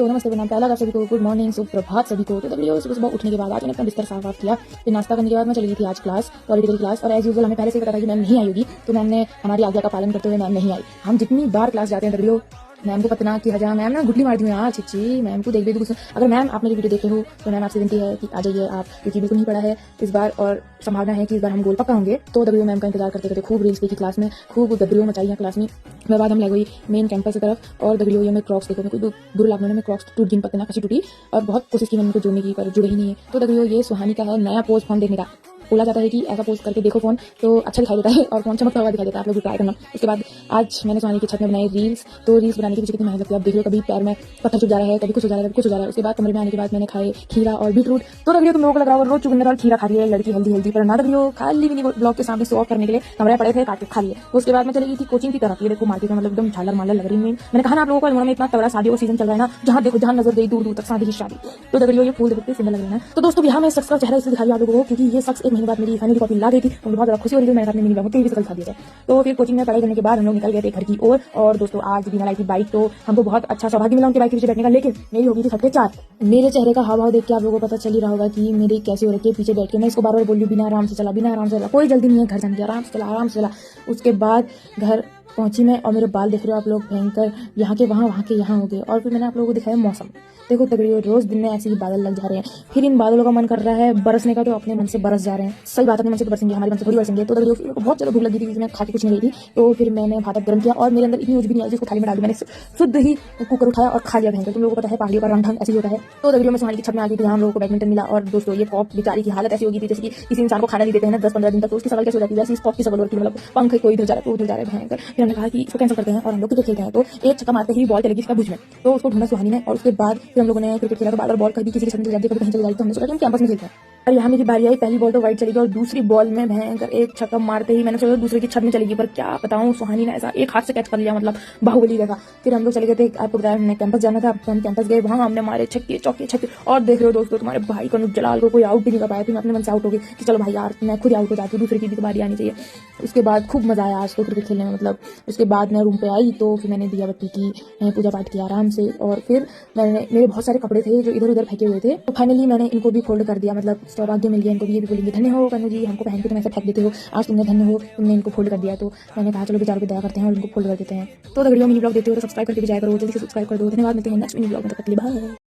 तो नमस्ते प्रणाम पहला आप सभी को, गुड मॉर्निंग, सुप्रभात सभी को। तो वीडियो सुबह उठने के बाद आज मैंने अपना बिस्तर साफ किया, फिर नाश्ता करने के बाद मैं चली गई थी आज क्लास, पॉलिटिकल क्लास। और एज यूजुअल हमें पहले से ही पता था कि मैम नहीं आएगी, तो मैम ने हमारी आज्ञा का पालन करते हुए मैम नहीं आई। हम जितनी बार क्लास जाते हैं वीडियो मैम को पतना कि हजा मैम ना गुटली मारती हूँ यार, छिची मैम को देख गुस्सा। अगर मैम आप मेरी वीडियो देखे हो तो मैम आपसे विनती है कि आ जाइए आप, क्योंकि बिल्कुल नहीं पड़ा है इस बार और संभावना है कि इस बार हम गोल पक्का होंगे। तो डब्ल्यू मैम का इंतजार करते करते खूब रील्स देखी क्लास में, खूब डब्ल्यू मचाई है क्लास में। उसके बाद हम लग गई मेन कैंपस की तरफ और डब्ल्यू में क्रॉक्स देखो, मेरे को बुरा लगने में क्रॉक्स टूट गिन पतना कसी टूटी और बहुत कोशिश की मैंने उनको जोड़ने की, पर जुड़े ही नहीं है। तो डब्ल्यू ये सुहानी का है नया पोस्ट फोन देखने का। बोला जाता है कि ऐसा पोस्ट करके देखो फोन तो अच्छा दिखाई देता है और फोन चमकता हुआ दिखाई देता है, आप लोग ट्राई करना। उसके बाद आज मैंने सुहानी की छत में बनाई रील्स, तो रील्स बनाने के पीछे कितनी मेहनत लगती है आप देख लो। कभी पैर में पत्थर चुभ जा रहा है, कभी कुछ हो जा रहा है, कभी कुछ हो जा रहा है। उसके बाद कमरे में आने के बाद मैंने खाए खीरा और बीटरूट। तो डब्ल्यू तुम लोगों को लग रहा होगा रोज चुगने वाला खीरा खा रही है लड़की, हेल्दी हेल्दी, पर ना डब्ल्यू खाली भी नहीं ब्लॉग के सामने शो ऑफ करने के लिए कमरे पड़े थे, काट के खा लिए। उसके बाद मैं चली गई थी कोचिंग की तरफ, ये देखो मार्केट में मतलब एकदम झालर मालर लग रही है। मैंने कहा ना आप लोगों को अल्मोड़ा में इतना तगड़ा शादी का सीजन चल रहा है ना, जहाँ देखो जहाँ नजर गई दूर दूर तक शादी ही शादी। तो डब्ल्यू ये फूल देखते सुंदर लग रहे हैं। तो दोस्तों यहाँ मैं शख्स का चेहरा इसलिए दिखाई आप लोगों को क्योंकि ये शख्स एक महीने बाद मेरी फाइनली कॉपी ला गई थी, मुझे बहुत ज्यादा खुशी हो रही थी। मैंने अपने मिनी ब्लॉग भी दिखा दिया। तो फिर कोचिंग में पढ़ाई करने के बाद हम लोग निकल गए थे घर की ओर। और दोस्तों आज बिना लाई थी बाइक, तो हमको बहुत अच्छा सौभाग्य मिला उनके बाइक के पीछे बैठने का, लेकिन मेरी होगी थी छत पे 4। मेरे चेहरे का हाव भाव देख के आप लोगों को पता चल ही रहा होगा कि मेरी कैसी हो रही है पीछे बैठ के। मैं इसको बार बार बोल रही हूँ बिना आराम से चला, बिना आराम से चला, कोई जल्दी नहीं है घर जाने की, आराम से चला, आराम से चला। उसके बाद घर पहुंची मैं और मेरे बाल देख रहे हो आप लोग भयंकर, यहाँ के वहाँ, वहाँ के यहाँ हो गए। और फिर मैंने आप लोगों को दिखाया मौसम, देखो तगड़ी रोज दिन में ऐसे ही बादल लग जा रहे हैं। फिर इन बादलों का मन कर रहा है बरसने का, तो अपने मन से बरस जा रहे हैं। सही बात, अपने मन से बरसेंगे, हमारे मन से थोड़ी बरसेंगे। तो तगड़ी को बहुत ज्यादा भूख लगी थी, मैं खा के कुछ नहीं गई थी। तो फिर मैंने भात गर्म किया और मेरे अंदर इतनी ऊर्जा भी नहीं आई जिसको थाली में डाल दी। मैंने शुद्ध ही कुकर उठाया और खा लिया भयंकर। तुम लोगों को पता है पहाड़ियों का रंग ढंग ऐसे ही होता है। तो तगड़ी में सुहानी की छत में आ गई थी, हम लोगों को बैडमिंटन मिला। और दोस्तों ये पॉप बेचारी की हालत ऐसी होगी थी जैसे कि किसी इंसान को खाना नहीं देते हैं 10-15 दिन तक, तो उसकी शकल कैसे हो जाती है, जैसे इस पॉप की शकल होती है, मतलब पंख कोई इधर जा रहा है तो उधर जा रहा है भयंकर। फिर हमने कहा कि इसको कैंसिल करते हैं और हम लोग क्रिकेट खेलते हैं। तो एक छक्का मारते ही बॉल चलेगी इसका भुज में, तो उसको ढूंढा सुहानी ने। और उसके बाद फिर हम लोगों ने क्रिकेट खेला, तो बार बार बॉल कभी किसी के छत में चली जाती है, कभी कहीं चली जाती है। तो हमने सोचा कि हम कैंपस में खेलते हैं। और यहाँ मेरी बारी आई, पहली बॉल तो वाइट चली गई और दूसरी बॉल में भयंकर एक छक्का मारते ही मैंने सोचा दूसरे की छत में चलेगी, पर क्या बताऊं सुहानी ने ऐसा एक हाथ से कैच कर लिया, मतलब बाहुबली जैसा। फिर हम लोग चले गए थे, आपको बताया हमने कैंपस जाना था, तो हम कैंपस गए, वहाँ हमने मारे छक्के चौके छक्के। और देख रहे हो दोस्तों तुम्हारे भाई को जलाल को कोई आउट भी नहीं कर पाया। फिर मैं अपने मन से आउट हो गई कि चलो भाई यार मैं खुद आउट हो जाती हूँ, दूसरे की भी बारी आनी चाहिए। उसके बाद खूब मजा आया आज तो क्रिकेट खेलने में, मतलब उसके बाद मैं रूम पे आई तो फिर मैंने दिया बत्ती की, पूजा पाठ किया आराम से। और फिर मैंने मेरे बहुत सारे कपड़े थे जो इधर उधर फेंके हुए थे, तो फाइनली मैंने इनको भी फोल्ड कर दिया, मतलब सौभाग्य मिल गया इनको भी। ये भी बोलेंगे धन्य हो कन्नू जी, हमको पहन के तुम ऐसे फेंक देते हो, आज तुमने धन्य हो, तुमने इनको फोल्ड कर दिया। तो मैंने कहा चलो बेचारों को दया करते हैं और इनको फोल्ड कर देते हैं। तो अगर वीडियो मिनी ब्लॉग देते हो तो सब्सक्राइब करके भी जाया करो, जल्दी से सब्सक्राइब कर दो। धन्यवाद, मिलते हैं नेक्स्ट मिनी ब्लॉग में, तब तक के लिए बाय।